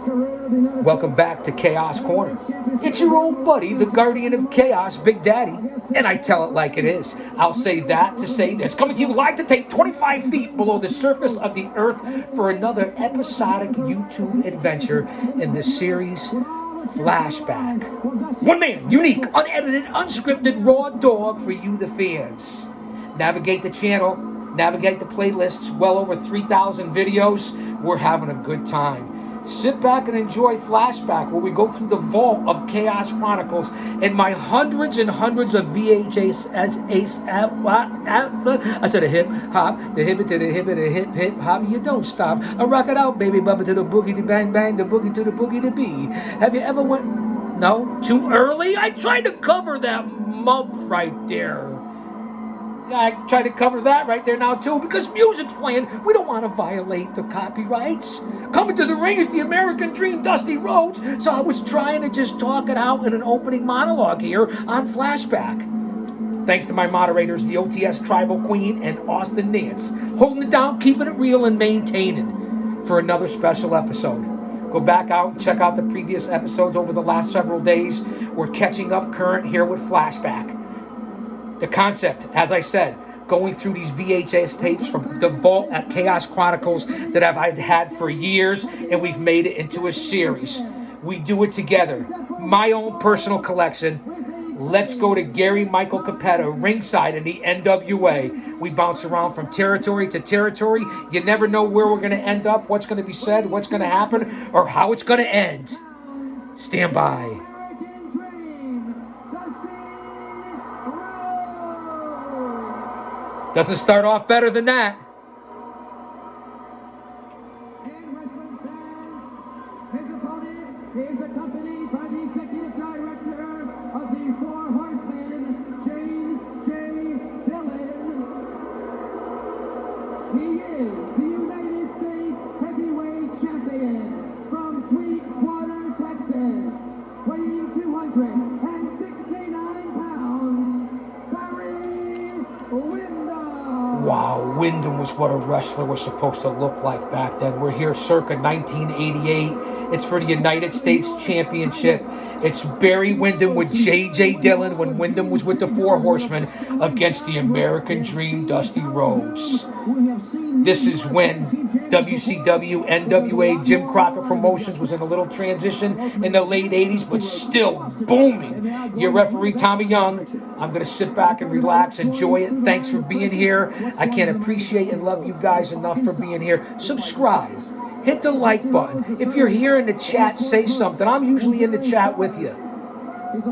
Welcome back to Chaos Corner. It's your old buddy, the guardian of chaos, Big Daddy, and I tell it like it is. I'll say that to say this. Coming to you live to take 25 feet below the surface of the earth for another episodic YouTube adventure in the series Flashback. One man, unique, unedited, unscripted, raw dog for you, the fans. Navigate the channel, navigate the playlists, well over 3,000 videos. We're having a good time. Sit back and enjoy Flashback, where we go through the vault of Chaos Chronicles and my hundreds and hundreds of VHS I said a hip hop, the hip to the hip, the hip hip hop. You don't stop. I rock it out, baby, bubba to the boogie, the bang bang, the boogie to the boogie to be. Have you ever went? No, too early. I tried to cover that month right there. I try to cover that right there now, too, because music's playing. We don't want to violate the copyrights. Coming to the ring is the American Dream, Dusty Rhodes, so I was trying to just talk it out in an opening monologue here on Flashback. Thanks to my moderators, the OTS Tribal Queen and Austin Nance, holding it down, keeping it real, and maintaining for another special episode. Go back out and check out the previous episodes over the last several days. We're catching up current here with Flashback. The concept, as I said, going through these VHS tapes from the vault at Chaos Chronicles that I've had for years, and we've made it into a series. We do it together. My own personal collection. Let's go to Gary Michael Capetta, ringside in the NWA. We bounce around from territory to territory. You never know where we're going to end up, what's going to be said, what's going to happen, or how it's going to end. Stand by. Doesn't start off better than that. His opponent is accompanied by the executive director of the Four Horsemen, James J. Dillon. He is the United States Heavyweight Champion from Sweetwater, Texas, weighing 269 pounds, Barry Windham. Wow, Wyndham was what a wrestler was supposed to look like back then. We're here circa 1988. It's for the United States Championship. It's Barry Windham with J.J. Dillon when Wyndham was with the Four Horsemen against the American Dream, Dusty Rhodes. This is when WCW, NWA, Jim Crockett Promotions was in a little transition in the late 80s, but still booming. Your referee, Tommy Young. I'm going to sit back and relax, enjoy it. Thanks for being here. I can't appreciate and love you guys enough for being here. Subscribe. Hit the like button. If you're here in the chat, say something. I'm usually in the chat with you.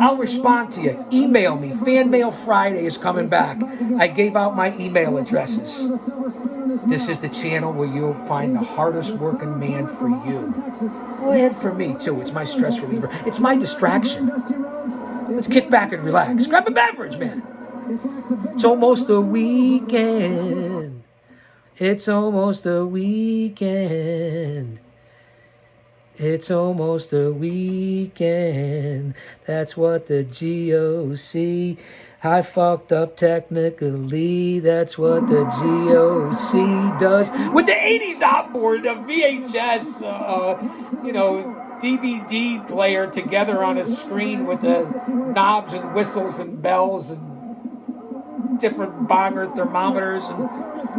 I'll respond to you. Email me. Fan Mail Friday is coming back. I gave out my email addresses. This is the channel where you'll find the hardest working man for you. Well, and for me, too. It's my stress reliever. It's my distraction. Let's kick back and relax. Grab a beverage, man. It's almost the weekend. It's almost the weekend. It's almost the weekend. That's what the GOC. I fucked up technically. That's what the GOC does. With the 80s outboard, the VHS, DVD player together on a screen with the knobs and whistles and bells and different bonger thermometers. And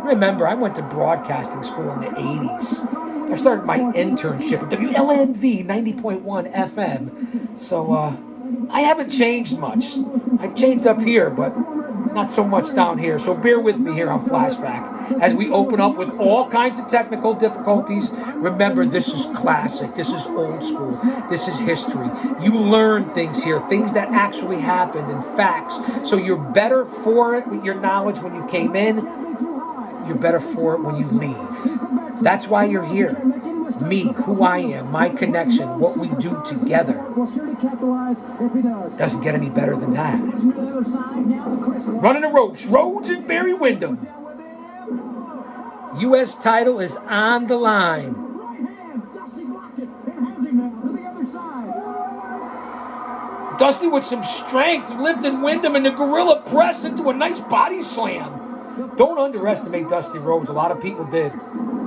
remember, I went to broadcasting school in the 80s. I started my internship at WLNV 90.1 FM. So I haven't changed much. I've changed up here, but not so much down here. So bear with me here on Flashback as we open up with all kinds of technical difficulties. Remember, this is classic. This is old school. This is history. You learn things here, things that actually happened and facts. So you're better for it with your knowledge when you came in. You're better for it when you leave. That's why you're here. Me, who I am, my connection, what we do together. Doesn't get any better than that. Running the ropes, Rhodes and Barry Windham. U.S. title is on the line. Dusty with some strength, lifting Windham in the gorilla press into a nice body slam. Don't underestimate Dusty Rhodes. A lot of people did.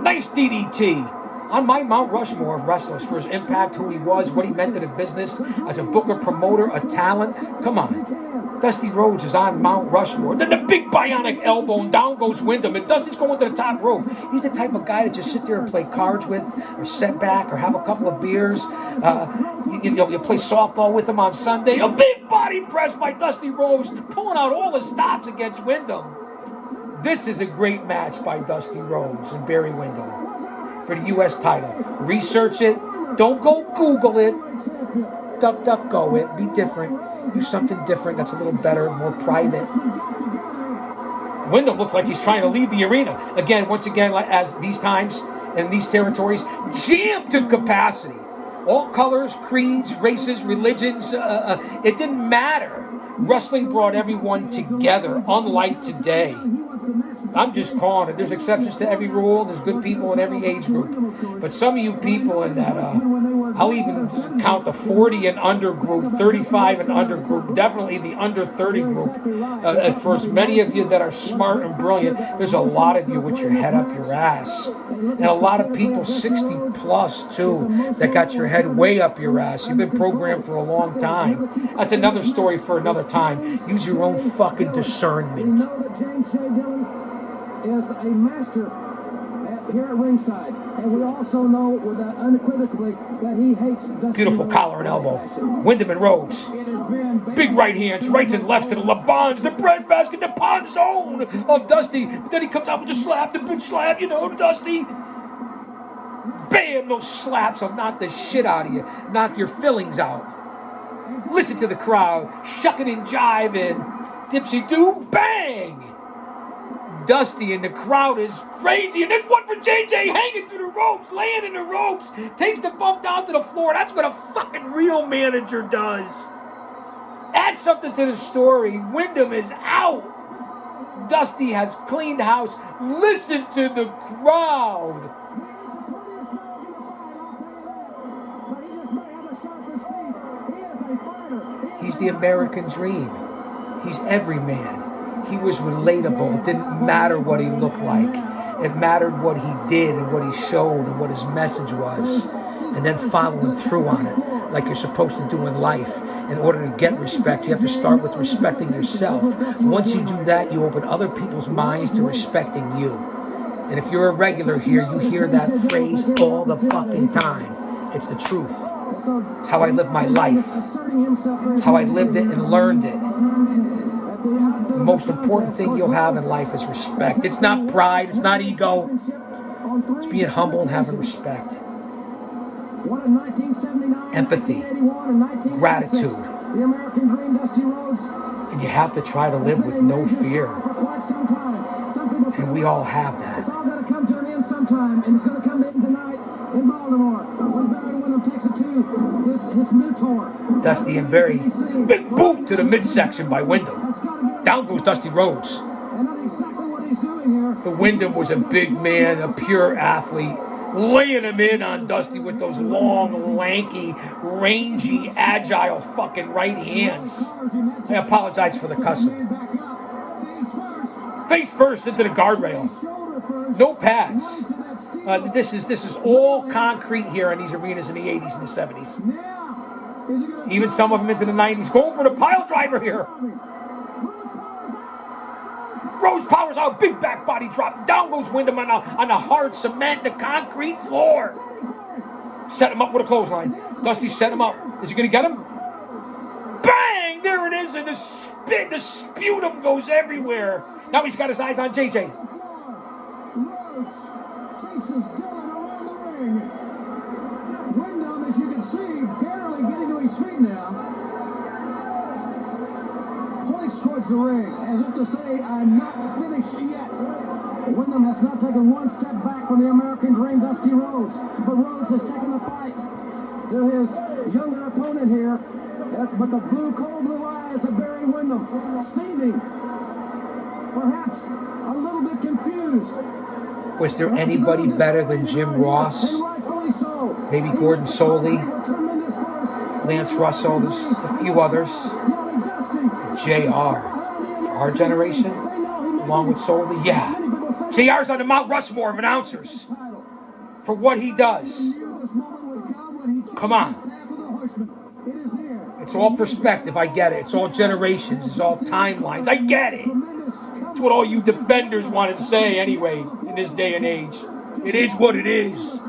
Nice DDT. on my Mount Rushmore of wrestlers for his impact, who he was, what he meant to the business as a booker, promoter, a talent. Come on. Dusty Rhodes is on Mount Rushmore. Then the big bionic elbow, and down goes Wyndham, and Dusty's going to the top rope. He's the type of guy to just sit there and play cards with, or sit back, or have a couple of beers. You play softball with him on Sunday. A big body press by Dusty Rhodes, pulling out all the stops against Wyndham. This is a great match by Dusty Rhodes and Barry Windham for the U.S. title. Research it. Don't go Google it. Duck, go it. Be different. Do something different that's a little better, more private. Wyndham looks like he's trying to leave the arena. Once again, as these times and these territories, jammed to capacity. All colors, creeds, races, religions, it didn't matter. Wrestling brought everyone together, unlike today. I'm just calling it. There's exceptions to every rule. There's good people in every age group. But some of you people in that, I'll even count the 40 and under group, 35 and under group, definitely the under 30 group. For as many of you that are smart and brilliant, there's a lot of you with your head up your ass. And a lot of people 60 plus too that got your head way up your ass. You've been programmed for a long time. That's another story for another time. Use your own fucking discernment. Is a master here at ringside, and we also know unequivocally that he hates Dusty Beautiful Rhodes. collar and elbow. Wyndham and Rhodes. Big right hands, rights and lefts to the LeBons, the breadbasket, the pond zone of Dusty. But then he comes out with the big slap, Dusty. Bam, those slaps will knock the shit out of you, knock your fillings out. Listen to the crowd, shucking and jiving. Dipsy-doo, bang! Dusty and the crowd is crazy, and there's one for JJ hanging through the ropes, laying in the ropes, takes the bump down to the floor. That's what a fucking real manager does. Add something to the story. Wyndham is out. Dusty has cleaned house. Listen to the crowd. He's the American dream. He's every man. He was relatable. It didn't matter what he looked like. It mattered what he did and what he showed and what his message was. And then following through on it, like you're supposed to do in life. In order to get respect, you have to start with respecting yourself. Once you do that, you open other people's minds to respecting you. And if you're a regular here, you hear that phrase all the fucking time. It's the truth. It's how I live my life. It's how I lived it and learned it. The most important thing you'll have in life is respect. It's not pride. It's not ego. It's being humble and having respect. Empathy. Gratitude. And you have to try to live with no fear. And we all have that. It's all going to come to an end sometime, and it's going to come to end tonight in Baltimore when Barry Windham takes it to his mentor. Dusty and Barry. Big boot to the midsection by Wyndham. Down goes Dusty Rhodes. And that's exactly what he's doing here. The Wyndham was a big man, a pure athlete, laying him in on Dusty with those long, lanky, rangy, agile fucking right hands. I apologize for the cussing. Face first into the guardrail. No pads. This is all concrete here in these arenas in the 80s and the 70s. Even some of them into the 90s. Going for the pile driver here. Rhodes powers out, big back body drop. Down goes Wyndham on the hard cement, the concrete floor. Set him up with a clothesline. Dusty set him up. Is he going to get him? Bang! There it is, and the spit, the sputum goes everywhere. Now he's got his eyes on JJ. Rhodes chases Dillon around the ring. Wyndham, as you can see, barely getting to his feet now. Points towards the ring, as if to say, I'm not finished yet. Wyndham has not taken one step back from the American Dream, Dusty Rhodes. But Rhodes has taken the fight to his younger opponent here. But the cold blue eyes of Barry Windham, seething, perhaps a little bit confused. Was there anybody better than Jim Ross? And rightfully so. Maybe Gordon Soley, Tremendous force. Lance Russell, there's a few others. Yelling Dusty. JR. For our generation, along with Soley, yeah. JR's on the Mount Rushmore of announcers. for what he does. Come on. It's all perspective. I get it. It's all generations. It's all timelines. I get it. It's what all you defenders want to say anyway in this day and age. It is what it is.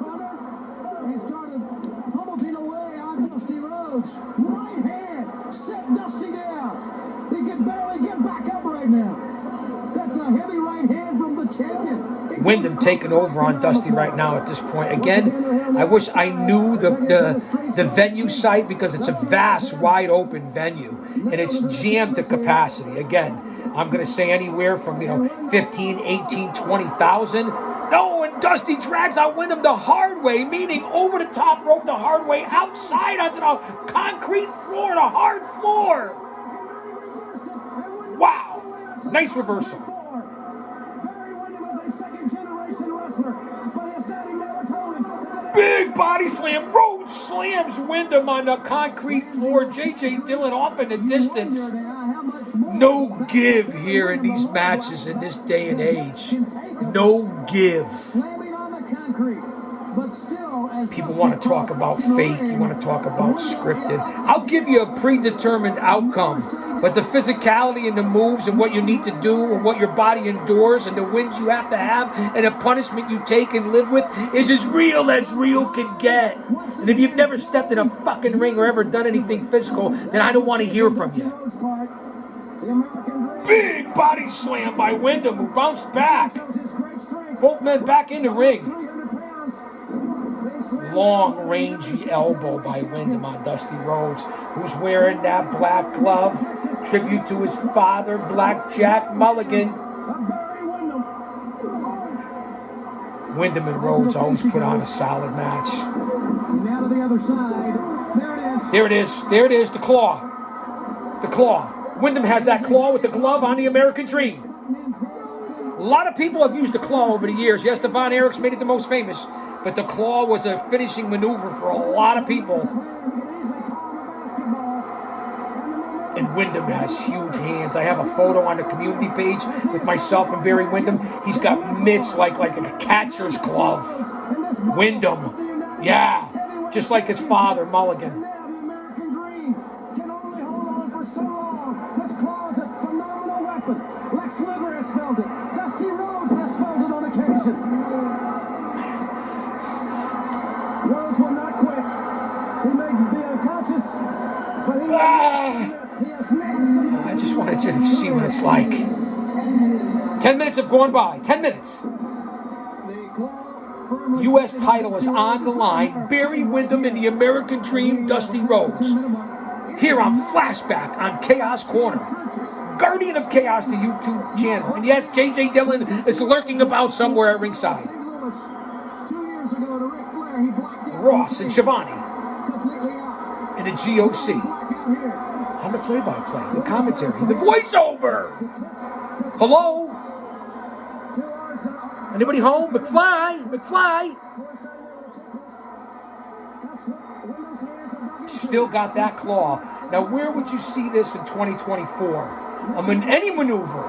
Wyndham taking over on Dusty right now at this point. Again, I wish I knew the venue site because it's a vast, wide open venue and it's jammed to capacity. Again, I'm going to say anywhere from 15, 18, 20,000. No, and Dusty drags out Wyndham the hard way, meaning over the top rope the hard way, outside onto the concrete floor, the hard floor. Wow, nice reversal. Big body slam. Rhodes slams Wyndham on the concrete floor. J.J. Dillon off in the distance. No give here in these matches in this day and age. No give. People want to talk about fake. You want to talk about scripted. I'll give you a predetermined outcome. But the physicality and the moves and what you need to do and what your body endures and the wins you have to have and the punishment you take and live with is as real can get. And if you've never stepped in a fucking ring or ever done anything physical, then I don't want to hear from you. Big body slam by Wyndham, who bounced back. Both men back in the ring. Long, rangy elbow by Wyndham on Dusty Rhodes, who's wearing that black glove. Tribute to his father, Black Jack Mulligan. Wyndham and Rhodes always put on a solid match. Now to the other side. There it is. The claw. The claw. Wyndham has that claw with the glove on the American Dream. A lot of people have used the claw over the years. Yes, the Von Erichs made it the most famous, but the claw was a finishing maneuver for a lot of people. And Wyndham has huge hands. I have a photo on the community page with myself and Barry Wyndham. He's got mitts like a catcher's glove. Wyndham. Yeah, just like his father, Mulligan. I just wanted you to see what it's like. 10 minutes have gone by. 10 minutes. U.S. title is on the line. Barry Wyndham and the American Dream, Dusty Rhodes. Here on Flashback on Chaos Corner. Guardian of Chaos, the YouTube channel. And yes, J.J. Dillon is lurking about somewhere at ringside. Ross and Shivani. And the GOC. On the play-by-play, the commentary, the voiceover. Hello? Anybody home? McFly. Still got that claw. Now, where would you see this in 2024? Any maneuver.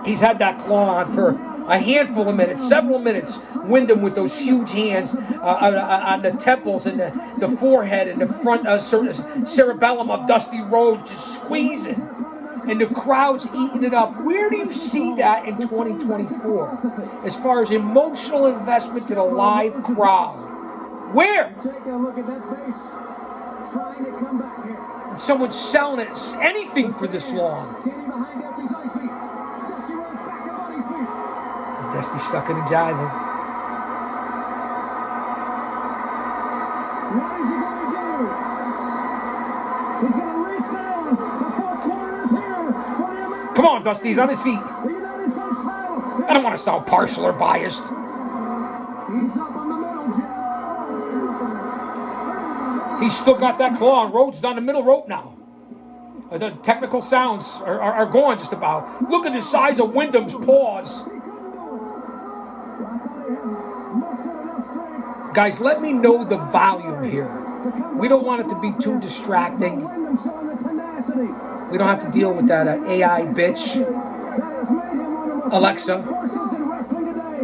He's had that claw on for a handful of minutes, several minutes. Wyndham with those huge hands on the temples and the forehead and the front cerebellum of Dusty Rhodes just squeezing. And the crowd's eating it up. Where do you see that in 2024? As far as emotional investment to the live crowd. Where? Take a look at that face. Trying to come back here. And someone's selling it, anything for this long. Dusty's stuck in a jiving. What is he going to do? He's going to reach down. The fourth corner is here for the American. Come on, Dusty, he's on his feet. The United States title. I don't want to sound partial or biased. He's up on the middle, Jim. He's still got that claw, and Rhodes is on the middle rope now. The technical sounds are gone just about. Look at the size of Wyndham's paws. Guys, let me know the volume here. We don't want it to be too distracting. We don't have to deal with that AI bitch. Alexa,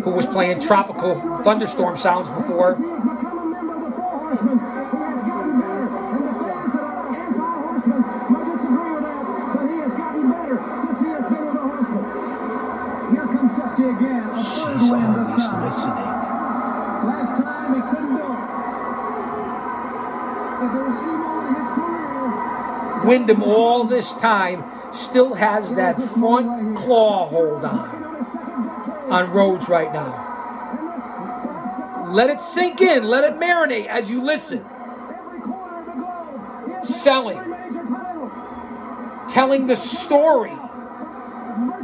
who was playing tropical thunderstorm sounds before. He has become a member of the Four Horsemen. He has gotten better. And the fans that are anti-horsemen might disagree with that, but he has gotten better since he has been with the Horsemen. Here comes Dusty again. A third She's win always this time. listening. Last time he couldn't do it. If there was any more in his career, Wyndham all this time still has that front claw hold on Rhodes right now. Let it sink in. Let it marinate as you listen. every corner of the globe, he has Selling. every major title. Telling the story.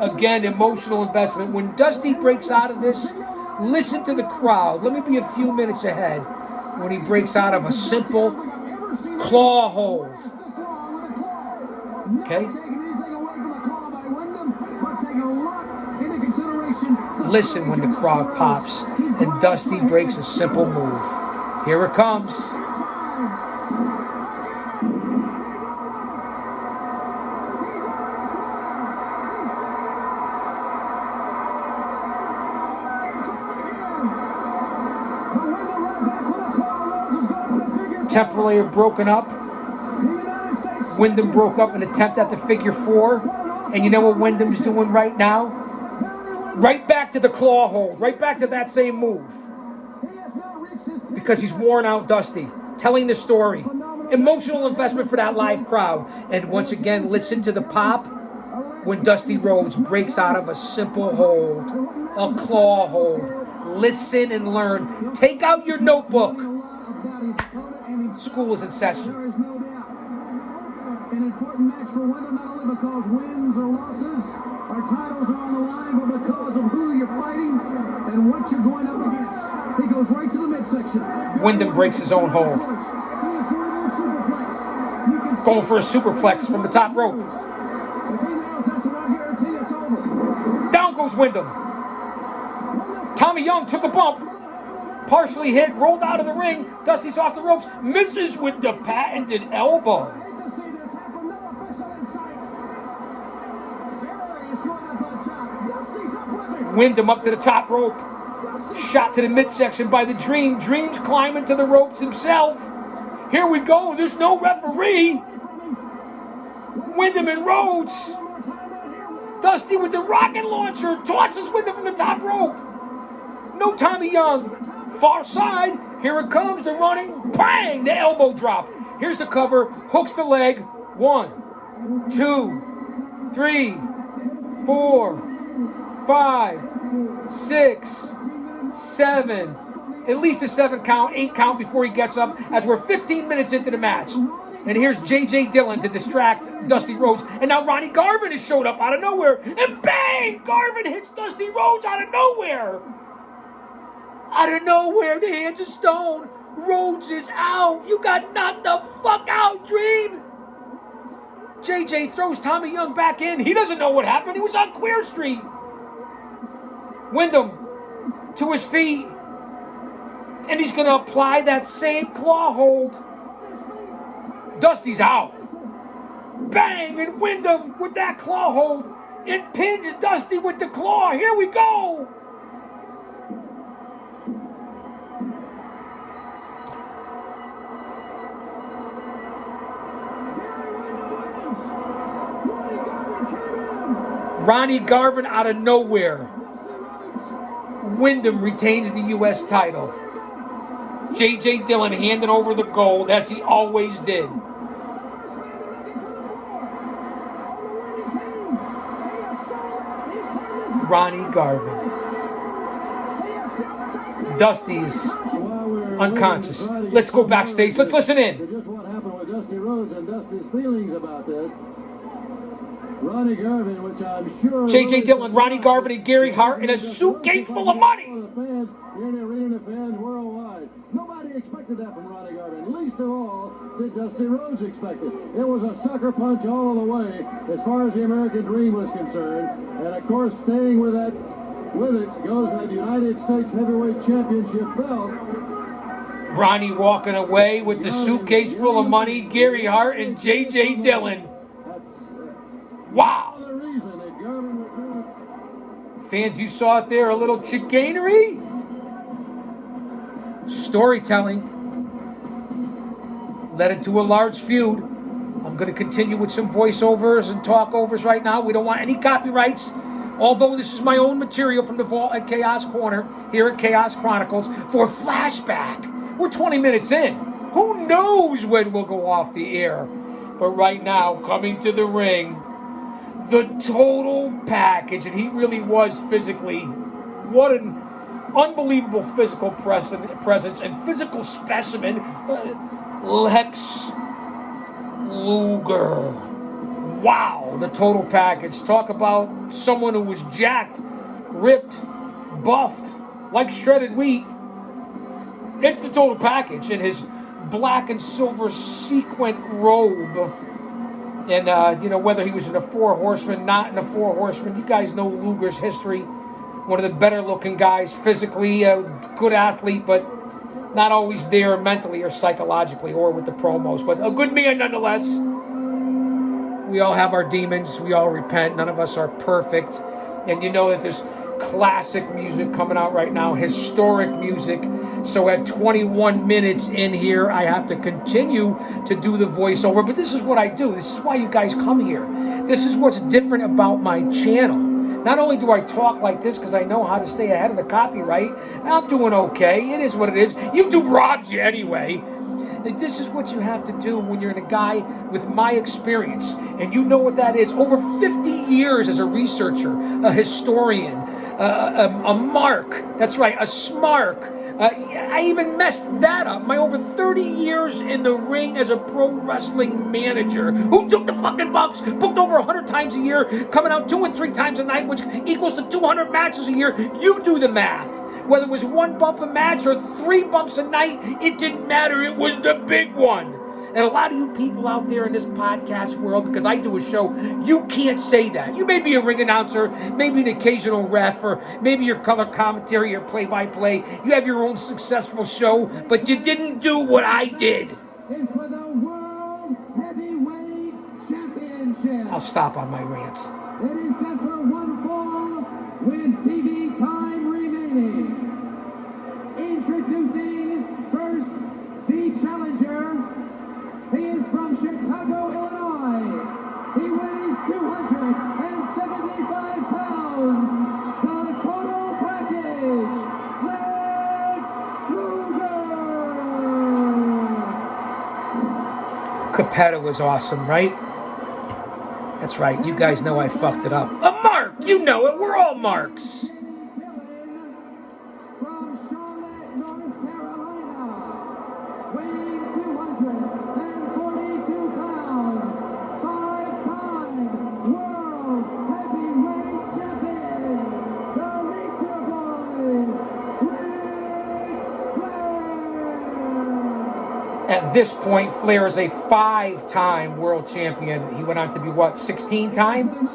Again, emotional investment. When Dusty breaks out of this, listen to the crowd. Let me be a few minutes ahead when he breaks out of a simple claw hold. Okay? Listen when the crowd pops and Dusty breaks a simple move. Here it comes. Temporarily broken up. Wyndham broke up an attempt at the figure four. And you know what Wyndham's doing right now? Right back to the claw hold. Right back to that same move. Because he's worn out Dusty. Telling the story. Emotional investment for that live crowd. And once again, listen to the pop when Dusty Rhodes breaks out of a simple hold. A claw hold. Listen and learn. Take out your notebook. School is in session. There is no doubt. An important match for Wyndham, not only because wins or losses or titles are on the line, but because of who you're fighting and what you're going up against. He goes right to the midsection. Wyndham breaks his own hold. Going for a superplex from the top rope. Down goes Wyndham. Tommy Young took a bump. Partially hit, rolled out of the ring. Dusty's off the ropes. Misses with the patented elbow. Wyndham up to the top rope. Shot to the midsection by the Dream. Dream's climbing to the ropes himself. Here we go. There's no referee. Wyndham and Rhodes. Dusty with the rocket launcher. Tosses Wyndham from the top rope. No Tommy Young. Far side. Here it comes. The running. Bang! The elbow drop. Here's the cover. Hooks the leg. 1, 2, 3, 4, 5, 6, 7. At least a 7 count, 8 count before he gets up as we're 15 minutes into the match. And here's J.J. Dillon to distract Dusty Rhodes. And now Ronnie Garvin has showed up out of nowhere. And bang! Garvin hits Dusty Rhodes out of nowhere. Out of nowhere, the hands of stone. Rhodes is out. You got knocked the fuck out, Dream. JJ throws Tommy Young back in. He doesn't know what happened. He was on Queer Street. Wyndham to his feet. And he's going to apply that same claw hold. Dusty's out. Bang! And Wyndham with that claw hold. It pins Dusty with the claw. Here we go. Ronnie Garvin out of nowhere. Wyndham retains the U.S. title. J.J. Dillon handing over the gold as he always did. Ronnie Garvin. Dusty's unconscious. Let's go backstage. Let's listen in. Just what happened with Dusty Rhodes and Dusty's feelings about this. Ronnie Garvin, which I'm sure... J.J. Dillon, Ronnie Garvin, and Gary Hart in a suitcase full of money. Fans here in the arena, fans worldwide. Nobody expected that from Ronnie Garvin. Least of all did Dusty Rhodes expect it. It was a sucker punch all the way as far as the American Dream was concerned. And of course, staying with it goes that United States Heavyweight Championship belt. Ronnie walking away with the suitcase full of money. Gary Hart and J.J. Dillon. Wow. Fans, you saw it there, a little chicanery. Storytelling led into a large feud. I'm going to continue with some voiceovers and talkovers right now. We don't want any copyrights. Although this is my own material from the vault at Chaos Corner here at Chaos Chronicles for flashback. We're 20 minutes in. Who knows when we'll go off the air? But right now, coming to the ring, the total package, and he really was physically, what an unbelievable physical presence and physical specimen, Lex Luger. Wow, the total package. Talk about someone who was jacked, ripped, buffed, like shredded wheat. It's the total package in his black and silver sequin robe. And, whether he was in the Four Horsemen, not in the Four Horsemen, you guys know Luger's history. One of the better looking guys, physically, a good athlete, but not always there mentally or psychologically or with the promos. But a good man nonetheless. We all have our demons. We all repent. None of us are perfect. And you know that there's classic music coming out right now, historic music. So at 21 minutes in here, I have to continue to do the voiceover. But this is what I do. This is why you guys come here. This is what's different about my channel. Not only do I talk like this because I know how to stay ahead of the copyright, I'm doing okay. It is what it is. YouTube robs you anyway. This is what you have to do when you're a guy with my experience. And you know what that is. Over 50 years as a researcher, a historian, a mark. That's right, a smark. I even messed that up. My over 30 years in the ring as a pro wrestling manager who took the fucking bumps, booked over 100 times a year, coming out 2 and 3 times a night, which equals to 200 matches a year. You do the math. Whether it was 1 bump a match or 3 bumps a night, it didn't matter. It was the big one. And a lot of you people out there in this podcast world, because I do a show, you can't say that. You may be a ring announcer, maybe an occasional ref, or maybe your color commentary or play-by-play. You have your own successful show, but you didn't do what I did. It's for the World Heavyweight Championship. I'll stop on my rants. It is set for 1 fall with TV time remaining. Introducing first the challenger. He is from Chicago, Illinois. He weighs 275 pounds. The total package, Lex Luger. Capetta was awesome, right? That's right. You guys know I fucked it up. A mark! You know it. We're all marks. From Charlotte, North Carolina, weighing 242 pounds, 5-time World Heavyweight Champion, the Nature Boy, Ric Flair. At this point, Flair is a 5-time world champion. He went on to be, 16 time?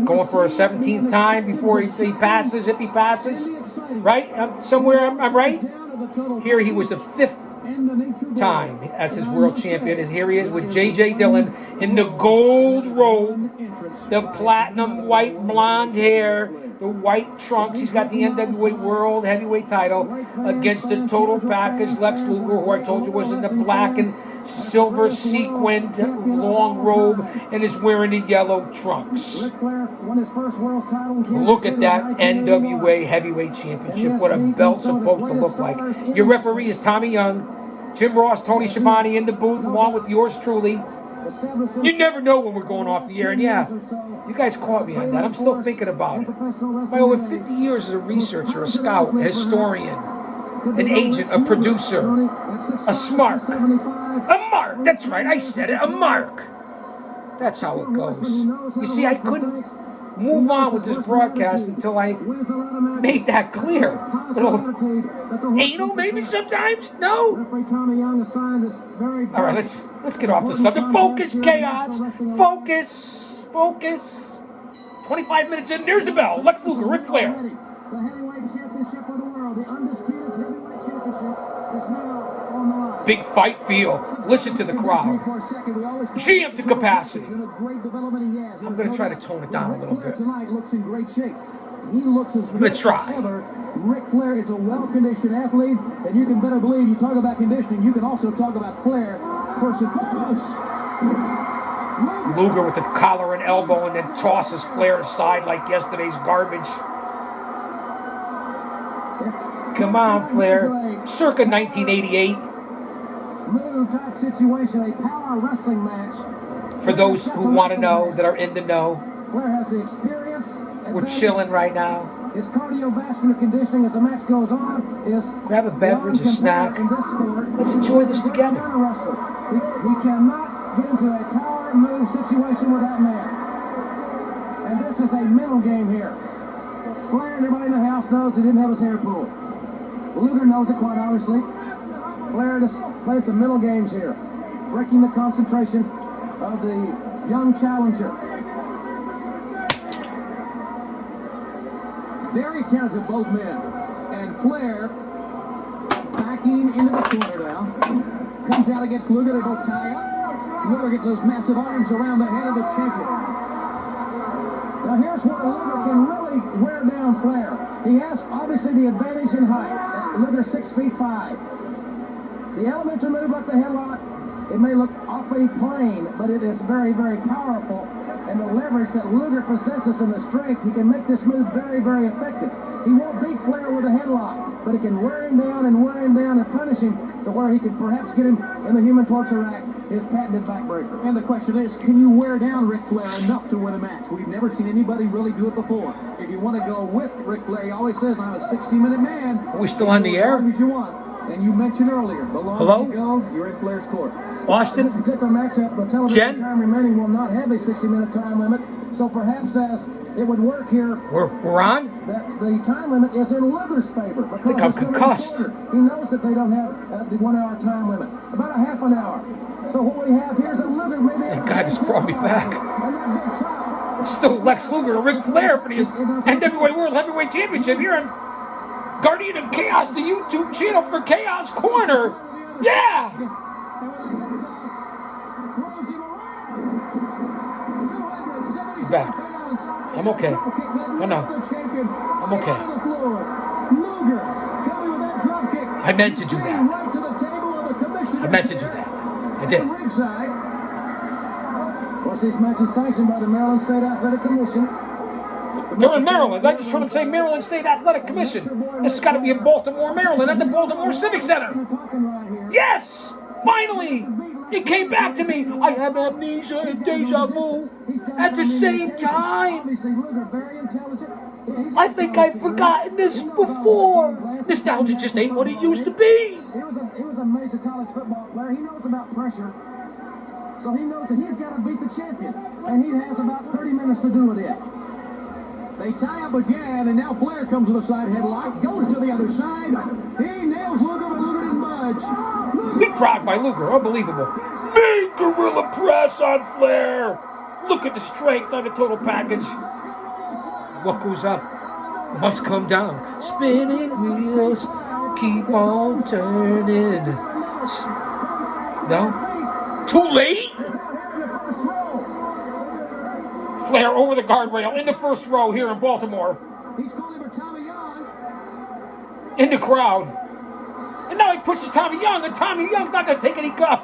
Going for a 17th time before he passes, if he passes. Right? I'm right? Here he was the 5th time as his world champion. And here he is with J.J. Dillon in the gold robe, the platinum white blonde hair, the white trunks. He's got the NWA World Heavyweight title against the total package Lex Luger, who I told you was in the black and silver sequined long robe and is wearing the yellow trunks. Look at that NWA Heavyweight Championship. What a belt's supposed to look like. Your referee is Tommy Young, Jim Ross, Tony Schiavone in the booth, along with yours truly. You never know when we're going off the air, and yeah, you guys caught me on that. I'm still thinking about it. My over 50 years as a researcher, a scout, a historian, an agent, a producer, a smark. A mark! That's right, I said it, a mark. That's how it goes. You see, I couldn't move on with this broadcast until I made that clear. Little anal maybe sometimes? No? All right, let's get off the subject. Focus, Chaos. Focus. 25 minutes in, there's the bell. Lex Luger, Ric Flair. The heavyweight championship of the world, the undisputed heavyweight championship, is now on the line. Big fight feel. Listen to the crowd. Jam to capacity. I'm going to try to tone it down a little bit. Tonight looks in great shape. He looks as good as ever. Ric Flair is a well-conditioned athlete, and you can better believe, you talk about conditioning, you can also talk about Flair first and foremost. Luger with the collar and elbow and then tosses Flair aside like yesterday's garbage. Come on, Flair. Circa 1988. Type situation, a power wrestling match. For those who want to know, that are in the know, Flair has the experience. we're chilling right now. His cardiovascular conditioning as the match goes on is... Grab a beverage, a snack. Let's enjoy this together. He cannot get into a power move situation with that man. And this is a mental game here. Flair and everybody in the house knows he didn't have his hair pulled. Luger knows it quite obviously. Flair just plays some mental games here, breaking the concentration of the young challenger. Very talented, both men. And Flair backing into the corner now. Comes out against Luger, they both tie up. Luger gets those massive arms around the head of the champion. Now here's where Luger can really wear down Flair. He has obviously the advantage in height. Luger 6'5". The elemental move like the headlock, it may look awfully plain, but it is very, very powerful. And the leverage that Luger possesses and the strength, he can make this move very, very effective. He won't beat Flair with a headlock, but he can wear him down and punish him to where he can perhaps get him in the Human Torture Act, his patented backbreaker. And the question is, can you wear down Ric Flair enough to win a match? We've never seen anybody really do it before. If you want to go with Ric Flair, he always says, I'm a 60-minute man. Are we still on the air? As long as you want. And you mentioned earlier, the longer you go, you're in Flair's court. Austin? This particular matchup, the television time remaining will not have a 60-minute time limit, so perhaps as it would work here. We're on? That the time limit is in Luger's favor. I think I'm concussed. He knows that they don't have the 1 hour time limit. About a half an hour. So what we have here is a Luger maybe. Thank God this brought me back. It's still Lex Luger and Ric Flair for the NWA World Heavyweight Championship here on Guardian of Chaos, the YouTube channel for Chaos Corner. Yeah! Back. I'm okay. No. I'm okay. I meant to do that. I did. Of course, this match is sanctioned by the Maryland State Athletic Commission. They're in Maryland. I just heard him say Maryland State Athletic Commission. This has got to be in Baltimore, Maryland, at the Baltimore Civic Center. Yes! Finally! It came back to me. I have amnesia and deja vu at the same time. I think I've forgotten this before. Nostalgia just ain't what it used to be. He was a major college football player. He knows about pressure. So he knows that he's got to beat the champion. And he has about 30 minutes to do it. They tie up again, and now Flair comes to the side headlock, goes to the other side. He nails Luger, but Luger didn't budge. Leapfrog by Luger, unbelievable. Big gorilla press on Flair. Look at the strength on the total package. What goes up must come down. Spinning wheels keep on turning. No? Too late? Flair over the guardrail in the first row here in Baltimore. He's calling for Tommy Young. In the crowd. And now he pushes Tommy Young, and Tommy Young's not going to take any guff.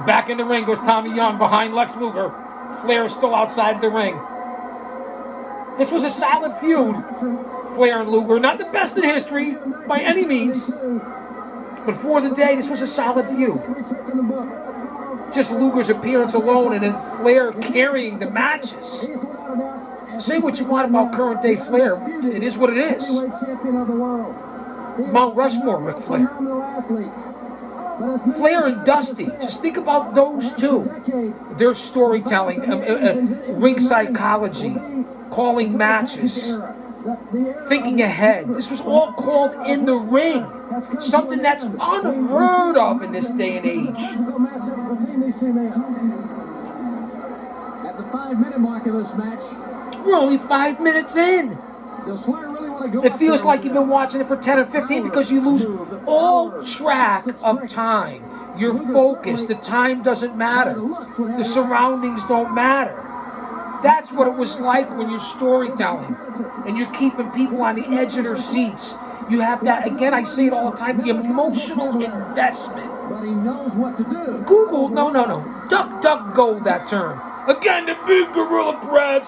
Back in the ring goes Tommy Young behind Lex Luger. Flair is still outside the ring. This was a solid feud. Flair and Luger, not the best in history by any means. But for the day, this was a solid feud. Just Luger's appearance alone and then Flair carrying the matches. Say what you want about current day Flair. It is what it is. Mount Rushmore, Ric Flair. Flair and Dusty. Just think about those two. Their storytelling, ring psychology, calling matches, thinking ahead. This was all called in the ring. Something that's unheard of in this day and age. At the 5-minute mark of this match, we're only 5 minutes in. It feels like you've been watching it for 10 or 15 because you lose all track of time. You're focused. The time doesn't matter. The surroundings don't matter. That's what it was like when you're storytelling and you're keeping people on the edge of their seats. You have that, again, I say it all the time, the emotional investment. But he knows what to do. Google, no. Duck, go that term. Again, the big gorilla press.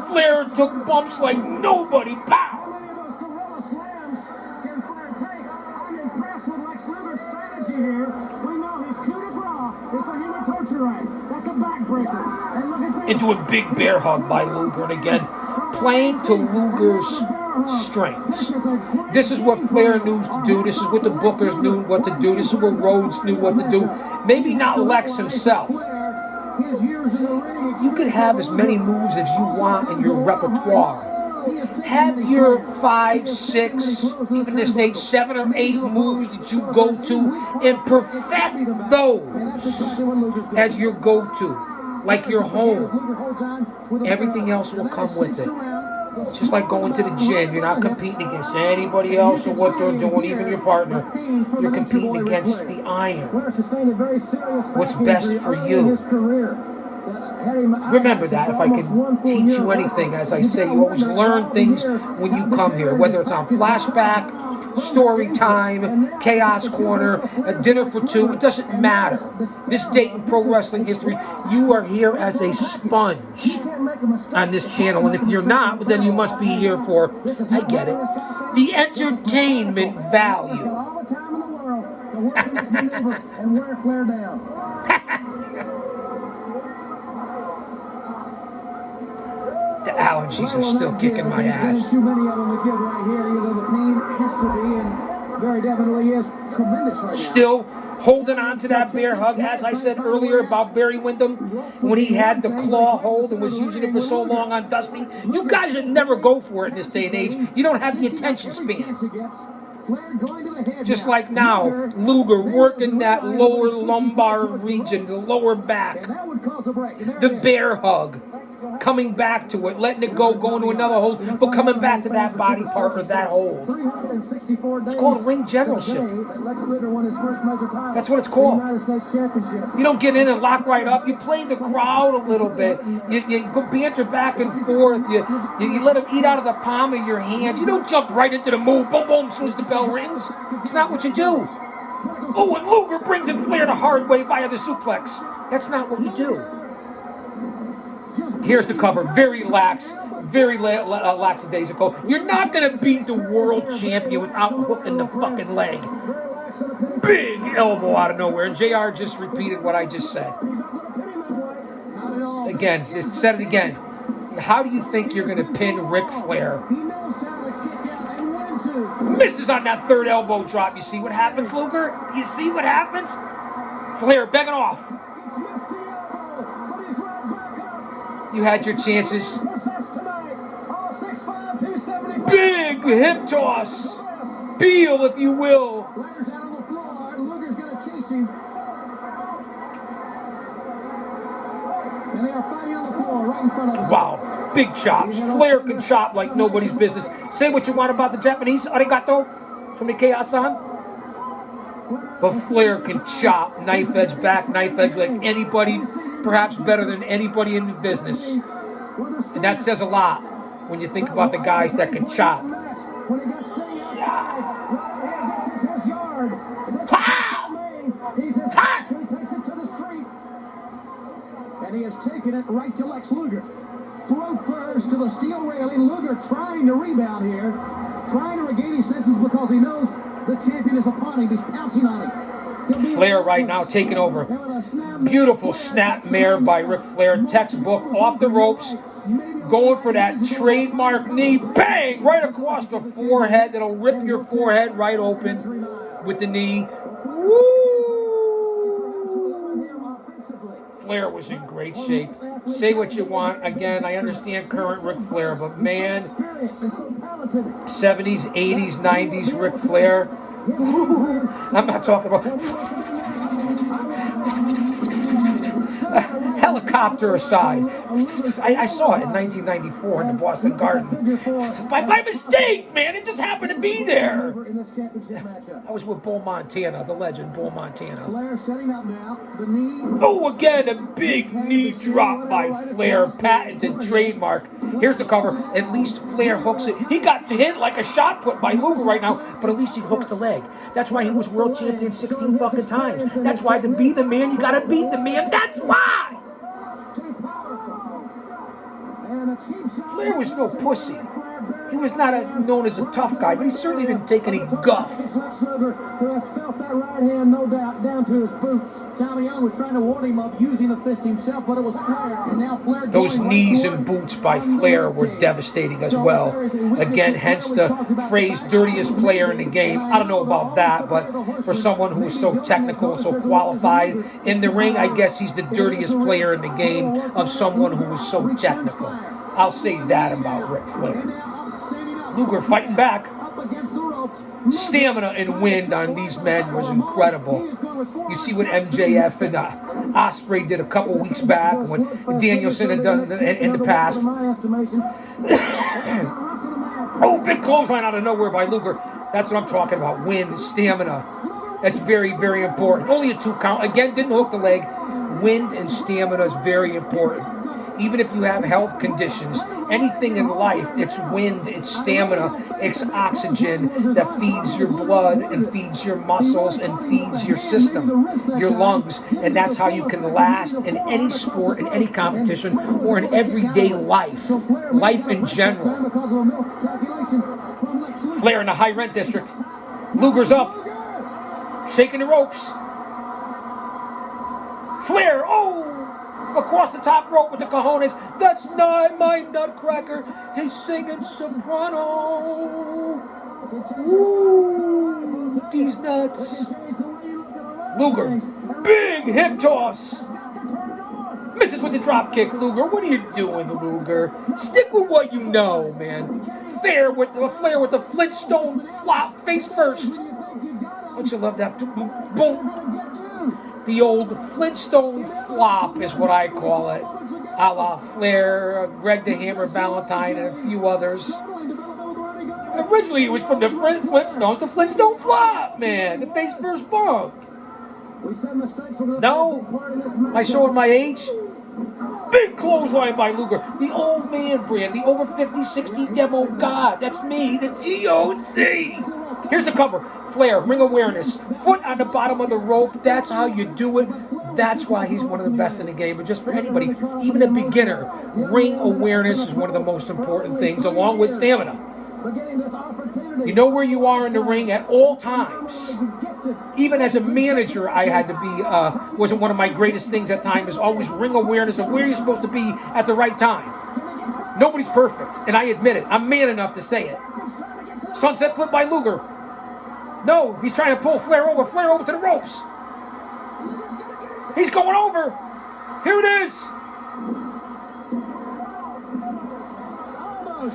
Flair took bumps like nobody. Pow! How many of those gorilla slams can Flair take? I'm impressed with Lex Luger's strategy here. We know his coup de grace is a human torture rack. That's a backbreaker. And look at this. Into a big bear hug by Luger, and again, playing to Luger's strengths. This is what Flair knew to do. This is what the bookers knew what to do. This is what Rhodes knew what to do. Maybe not Lex himself. You could have as many moves as you want in your repertoire. Have your 5, 6, even this stage 7 or 8 moves that you go to and perfect those as your go-to, like your home. Everything else will come with it. It's just like going to the gym. You're not competing against anybody else or what they're doing, even your partner. You're competing against the iron. What's best for you. Remember that. If I can teach you anything, as I say, you always learn things when you come here, whether it's on Flashback, Story Time, Chaos Corner, a Dinner for Two, it doesn't matter. This date in pro wrestling history, you are here as a sponge on this channel, and if you're not, then you must be here for, I get it, the entertainment value. The allergies are still kicking my ass. Too many of them to give right here. Either the pain has to be, and very definitely is tremendous right now. Still holding on to that bear hug, as I said earlier about Barry Windham, when he had the claw hold and was using it for so long on Dusty. You guys would never go for it in this day and age. You don't have the attention span. Just like now, Luger working that lower lumbar region, the lower back, the bear hug. Coming back to it, letting it go, going to another hold, but coming back to that body part or that hold. It's called ring generalship. That's what it's called. You don't get in and lock right up. You play the crowd a little bit. You go banter back and forth. You let them eat out of the palm of your hand. You don't jump right into the move, boom, boom, as soon as the bell rings. It's not what you do. Oh, and Luger brings in Flair the hard way via the suplex. That's not what you do. Here's the cover. Very lax. Very lackadaisical. You're not going to beat the world champion without hooking the fucking leg. Big elbow out of nowhere. And JR just repeated what I just said. Again, said it again. How do you think you're going to pin Ric Flair? Misses on that third elbow drop. You see what happens, Luger? You see what happens? Flair begging off. You had your chances. Big hip toss. Peel, if you will. Wow. Big chops. Flair can chop like nobody's business. Say what you want about the Japanese arigato from the Chaos-san. But Flair can chop. Knife edge back, knife edge like anybody. Perhaps better than anybody in the business. And that says a lot when you think about the guys that can chop. And he has taken it right to Lex Luger. Throw first to the steel railing. Luger trying to rebound here. Trying to regain his senses because he knows the champion is upon him. He's pouncing on him. Flair right now taking over. Beautiful snap mare by Ric Flair. Textbook off the ropes. Going for that trademark knee. Bang! Right across the forehead. That'll rip your forehead right open with the knee. Woo! Flair was in great shape. Say what you want. Again, I understand current Ric Flair, but man, 70s, 80s, 90s Ric Flair. I'm not talking about helicopter aside. I saw it in 1994 in the Boston Garden. By mistake, man. It just happened to to be there. In this championship matchup. I was with Bull Montana, the legend, Bull Montana. Flair setting up now. The knee. Oh, again, a big knee drop by Flair, patented trademark. Here's the cover. At least Flair hooks it. He got hit like a shot put by Luger right now, but at least he hooks the leg. That's why he was world champion 16 fucking times. That's why to be the man, you gotta beat the man. That's why! Flair was no pussy. He was not known as a tough guy, but he certainly didn't take any guff. Who has felt that right hand, no doubt, down to his boots. Tommy Young was trying to ward him up using the fist himself, but it was Flair. And now Flair. Those knees and boots by Flair were devastating as well. Again, hence the phrase dirtiest player in the game. I don't know about that, but for someone who is so technical and so qualified in the ring, I guess he's the dirtiest player in the game of someone who is so technical. I'll say that about Ric Flair. Luger fighting back. Stamina and wind on these men was incredible. You see what MJF and Ospreay did a couple weeks back, what Danielson had done in the past. Oh, big clothesline out of nowhere by Luger. That's what I'm talking about. Wind, stamina. That's very, very important. Only a 2 count. Again, didn't hook the leg. Wind and stamina is very important. Even if you have health conditions, anything in life, it's wind, it's stamina, it's oxygen that feeds your blood and feeds your muscles and feeds your system, your lungs, and that's how you can last in any sport, in any competition, or in everyday life in general. Flair in the high rent district. Luger's up, shaking the ropes. Flair, oh! Across the top rope with the cojones. That's not my nutcracker. He's singing soprano. Ooh, these nuts. Luger, big hip toss. Misses with the drop kick, Luger. What are you doing, Luger? Stick with what you know, man. Flair with the Flintstone flop, face first. Don't you love that? Boom. The old Flintstone flop is what I call it. A la Flair, Greg the Hammer Valentine, and a few others. Originally, it was from the Flintstones, the Flintstone flop, man. The face first bump. No? Am I showing my age? Big clothesline by Luger. The old man brand, the over 50, 60 demo god. That's me, the GOC. Here's the cover. Flair, ring awareness. Foot on the bottom of the rope. That's how you do it. That's why he's one of the best in the game. But just for anybody, even a beginner, ring awareness is one of the most important things, along with stamina. You know where you are in the ring at all times. Even as a manager, I had to be, wasn't one of my greatest things at times, is always ring awareness of where you're supposed to be at the right time. Nobody's perfect, and I admit it. I'm man enough to say it. Sunset flip by Luger. No, he's trying to pull Flair over to the ropes. He's going over. Here it is.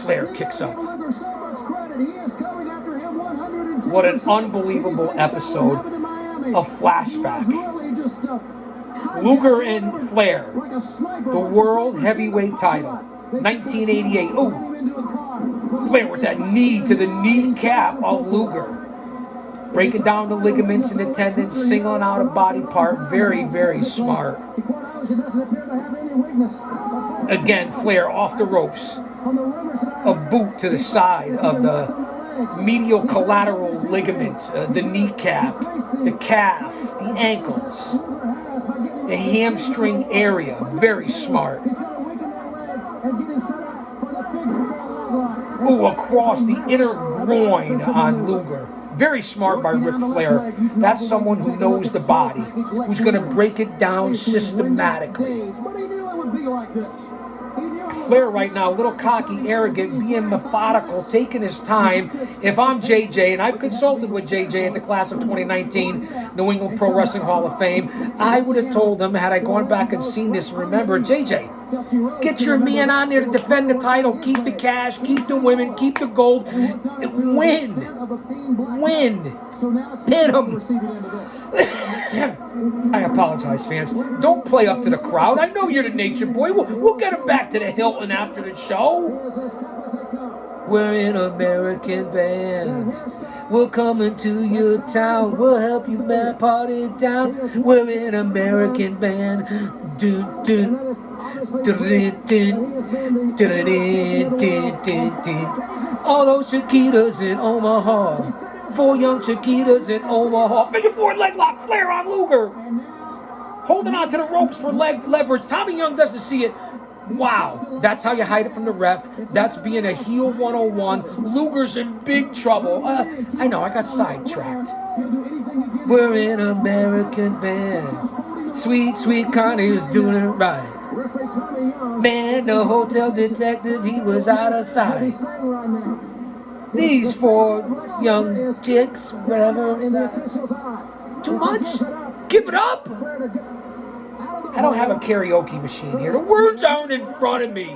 Flair kicks up. What an unbelievable episode of Flashback. Luger and Flair, the World Heavyweight title, 1988. Oh, Flair with that knee to the kneecap of Luger. Breaking down the ligaments and the tendons, singling out a body part. Very, very smart. Again, Flair off the ropes. A boot to the side of the medial collateral ligament, the kneecap, the calf, the ankles, the hamstring area. Very smart. Oh, across the inner groin on Luger. Very smart by Ric Flair. That's someone who knows the body, who's going to break it down systematically. Flair right now, a little cocky, arrogant, being methodical, taking his time. If I'm JJ, and I've consulted with JJ at the class of 2019 New England Pro Wrestling Hall of Fame, I would have told him, had I gone back and seen this, remember, JJ, get your man on there to defend the title, keep the cash, keep the women, keep the gold, win, pin him. I apologize, fans. Don't play up to the crowd. I know you're the Nature Boy. We'll get him back to the Hilton after the show. We're an American band. We're coming to your town. We'll help you party down. We're an American band. Dun, dun, dun, dun, dun, dun, dun, dun, dun. All those Chiquitas in Omaha. 4 young Chiquitas in Omaha. Figure 4 leg lock. Flair on Luger. Holding on to the ropes for leg leverage. Tommy Young doesn't see it. Wow, that's how you hide it from the ref. That's being a heel 101. Luger's in big trouble. I know, I got sidetracked. We're an American band. Sweet, sweet Connie is doing it right. Man, the hotel detective, he was out of sight. These 4 young chicks, whatever. Too much? Give it up! I don't have a karaoke machine here. The words aren't in front of me.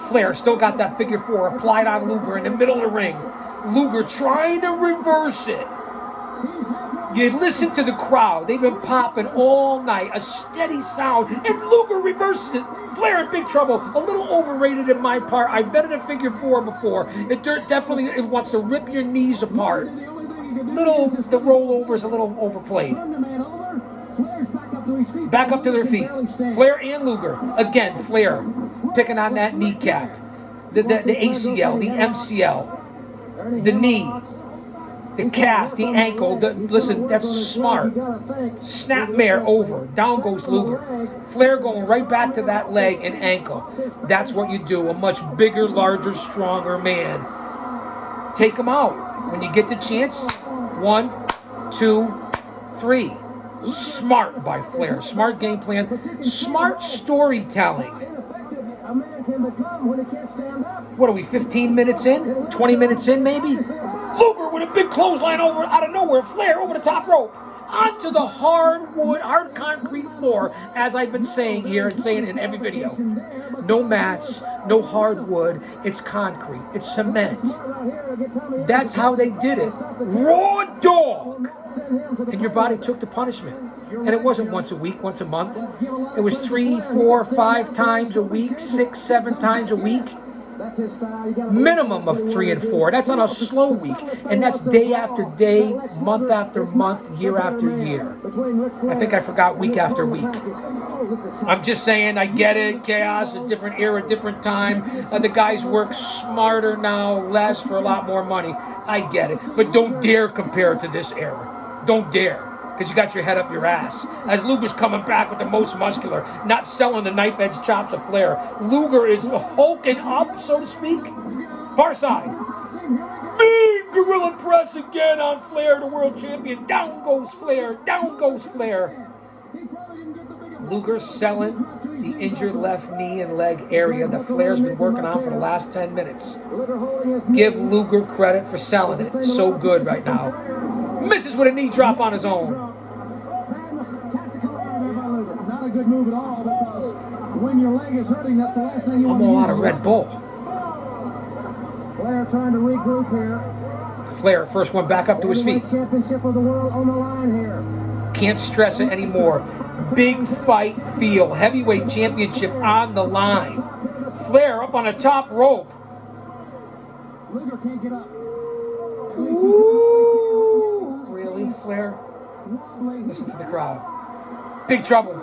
Flair still got that figure 4 applied on Luger in the middle of the ring. Luger trying to reverse it. You listen to the crowd. They've been popping all night. A steady sound. And Luger reverses it. Flair in big trouble. A little overrated in my part. I've been in a figure 4 before. It definitely wants to rip your knees apart. The rollover is a little overplayed. Back up to their feet. Flair and Luger. Again, Flair picking on that kneecap. The ACL, the MCL, the knee, the calf, the ankle. Listen, that's smart. Snapmare over. Down goes Luger. Flair going right back to that leg and ankle. That's what you do. A much bigger, larger, stronger man. Take him out. When you get the chance, 1, 2, 3. Smart by Flair. Smart game plan. Smart storytelling. What are we, 15 minutes in? 20 minutes in, maybe? Luger with a big clothesline over out of nowhere. Flair over the top rope. Onto the hard concrete floor, as I've been saying here and saying in every video. No mats, no hardwood. It's concrete. It's cement. That's how they did it. Raw dog. And your body took the punishment. And it wasn't once a week, once a month. It was 3, 4, 5 times a week, 6, 7 times a week. Minimum of 3 and 4. That's on a slow week. And that's day after day, month after month, year after year. I think I forgot week after week. I'm just saying, I get it. Chaos, a different era, different time. The guys work smarter now, less for a lot more money. I get it. But don't dare compare it to this era. Don't dare. Because you got your head up your ass. As Luger's coming back with the most muscular, not selling the knife edge chops of Flair. Luger is hulking up, so to speak. Far side. Big gorilla press again on Flair, the world champion. Down goes Flair. Down goes Flair. Luger selling the injured left knee and leg area that Flair's been working on for the last 10 minutes. Give Luger credit for selling it. So good right now. Misses with a knee drop on his own. Not a good move at all, because when your leg is hurting, that's the last thing you want to do. I'm all out of Red Bull. Flair trying to regroup here. Flair, first one back up to his feet. Championship of the world on the line here. Can't stress it anymore. Big fight feel. Heavyweight championship on the line. Flair up on the top rope. Luger can't get up. Ooh, really, Flair? Listen to the crowd. Big trouble.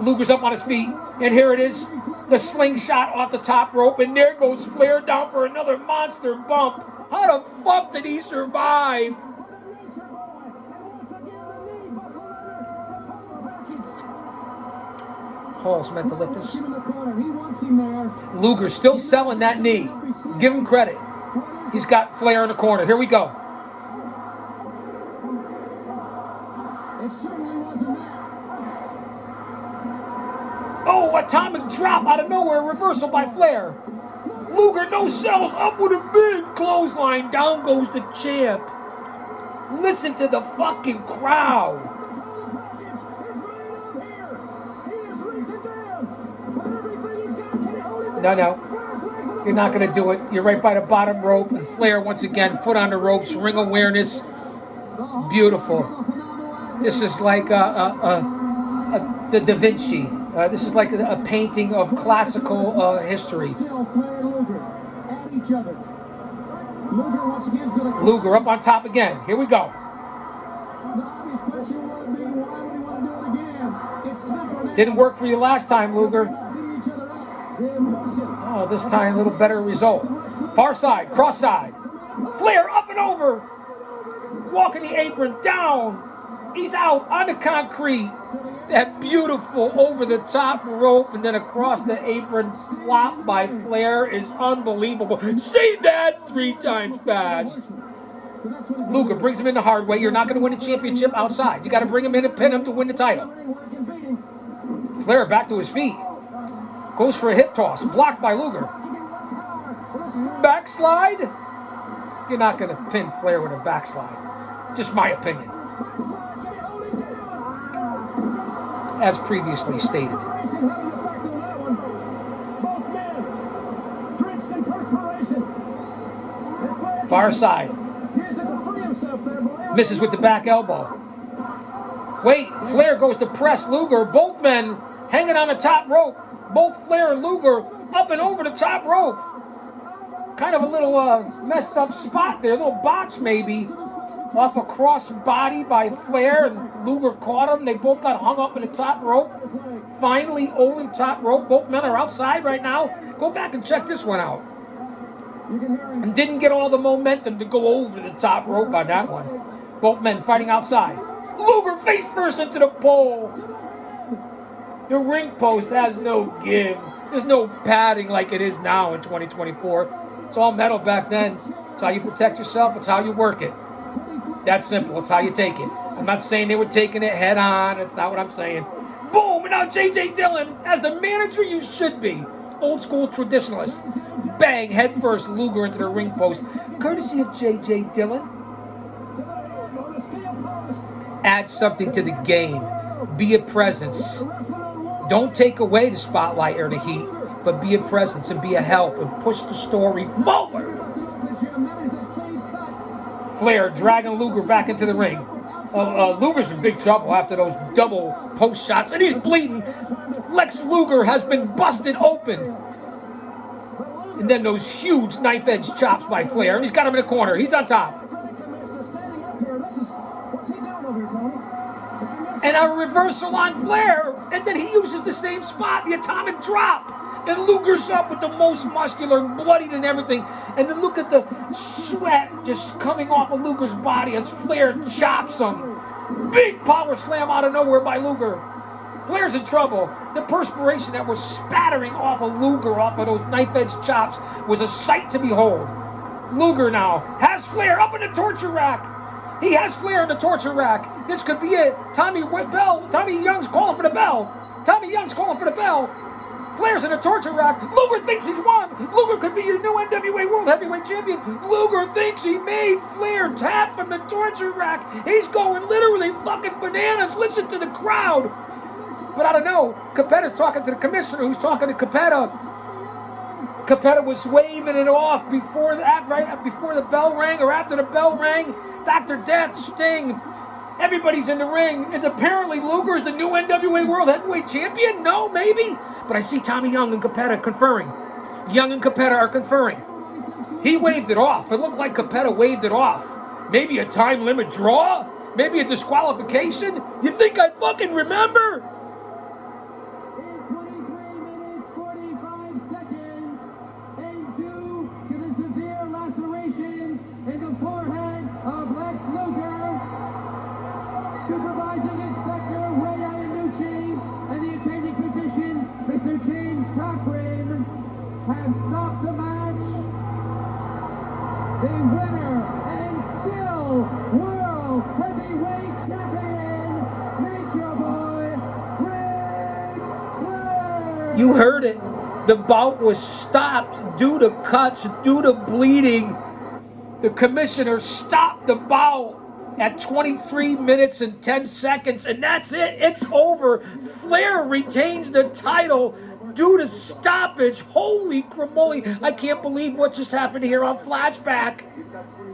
Luger's up on his feet, and here it is. The slingshot off the top rope, and there goes Flair down for another monster bump. How the fuck did he survive? Hall's meant to lift this. Luger's still selling that knee. Give him credit. He's got Flair in the corner. Here we go. Oh, atomic drop out of nowhere. Reversal by Flair. Luger no sells. Up with a big clothesline. Down goes the champ. Listen to the fucking crowd. No. You're not going to do it. You're right by the bottom rope. And Flair, once again, foot on the ropes, ring awareness. Beautiful. This is like the Da Vinci. This is like a painting of classical history. each other. Luger once again is going to... Luger up on top again. Here we go. The obvious question would be, why would he want to do it again? It's temperament. Didn't work for you last time, Luger. Beating each other up. The emotion. Oh, this time a little better result. Far side, cross side. Flair up and over. Walking the apron down. He's out on the concrete. That beautiful over the top rope and then across the apron flop by Flair is unbelievable. Say that 3 times fast. Luger brings him in the hard way. You're not going to win the championship outside. You got to bring him in and pin him to win the title. Flair back to his feet. Goes for a hip toss. Blocked by Luger. Backslide. You're not going to pin Flair with a backslide. Just my opinion. As previously stated. Far side. Misses with the back elbow. Wait, Flair goes to press Luger. Both men hanging on the top rope. Both Flair and Luger up and over the top rope. Kind of a little messed up spot there. A little botch maybe. Off a cross body by Flair, and Luger caught him. They both got hung up in the top rope. Finally over the top rope. Both men are outside right now. Go back and check this one out. And didn't get all the momentum to go over the top rope on that one. Both men fighting outside. Luger face first into the pole. The ring post has no give. There's no padding like it is now in 2024. It's all metal back then. It's how you protect yourself. It's how you work it. That's simple. It's how you take it. I'm not saying they were taking it head on. That's not what I'm saying. Boom! And now J.J. Dillon, as the manager you should be. Old school traditionalist. Bang! Head first, Luger into the ring post. Courtesy of J.J. Dillon. Add something to the game. Be a presence. Don't take away the spotlight or the heat, but be a presence and be a help and push the story forward. Flair dragging Luger back into the ring. Luger's in big trouble after those double post shots, and he's bleeding. Lex Luger has been busted open. And then those huge knife-edge chops by Flair, and he's got him in the corner. He's on top. And a reversal on Flair, and then he uses the same spot, the atomic drop. And Luger's up with the most muscular, bloodied and everything. And then look at the sweat just coming off of Luger's body as Flair chops him. Big power slam out of nowhere by Luger. Flair's in trouble. The perspiration that was spattering off of Luger, off of those knife-edge chops, was a sight to behold. Luger now has Flair up in the torture rack. He has Flair in the torture rack. This could be it. Tommy Young's calling for the bell. Tommy Young's calling for the bell. Flair's in a torture rack. Luger thinks he's won. Luger could be your new NWA World Heavyweight Champion. Luger thinks he made Flair tap from the torture rack. He's going literally fucking bananas. Listen to the crowd. But I don't know. Capetta's talking to the commissioner, who's talking to Capetta. Capetta was waving it off before right before the bell rang or after the bell rang. Dr. Death, Sting, everybody's in the ring. And apparently Luger's the new NWA World Heavyweight Champion? No, maybe. But I see Tommy Young and Capetta conferring. Young and Capetta are conferring. He waved it off. It looked like Capetta waved it off. Maybe a time limit draw? Maybe a disqualification? You think I'd fucking remember? In 23 minutes, 45 seconds, and due to the severe lacerations in the forehead of Lex Luger, supervising inspector Ray Iannucci and the attending physician, Mr. James Cochran, have stopped the match. The winner and still World Heavyweight Champion, Nature Boy, Ric Flair. You heard it. The bout was stopped due to cuts, due to bleeding. The commissioner stopped the bout at 23 minutes and 10 seconds, and that's it. It's over. Flair retains the title due to stoppage. Holy cramoly. I can't believe what just happened here on Flashback.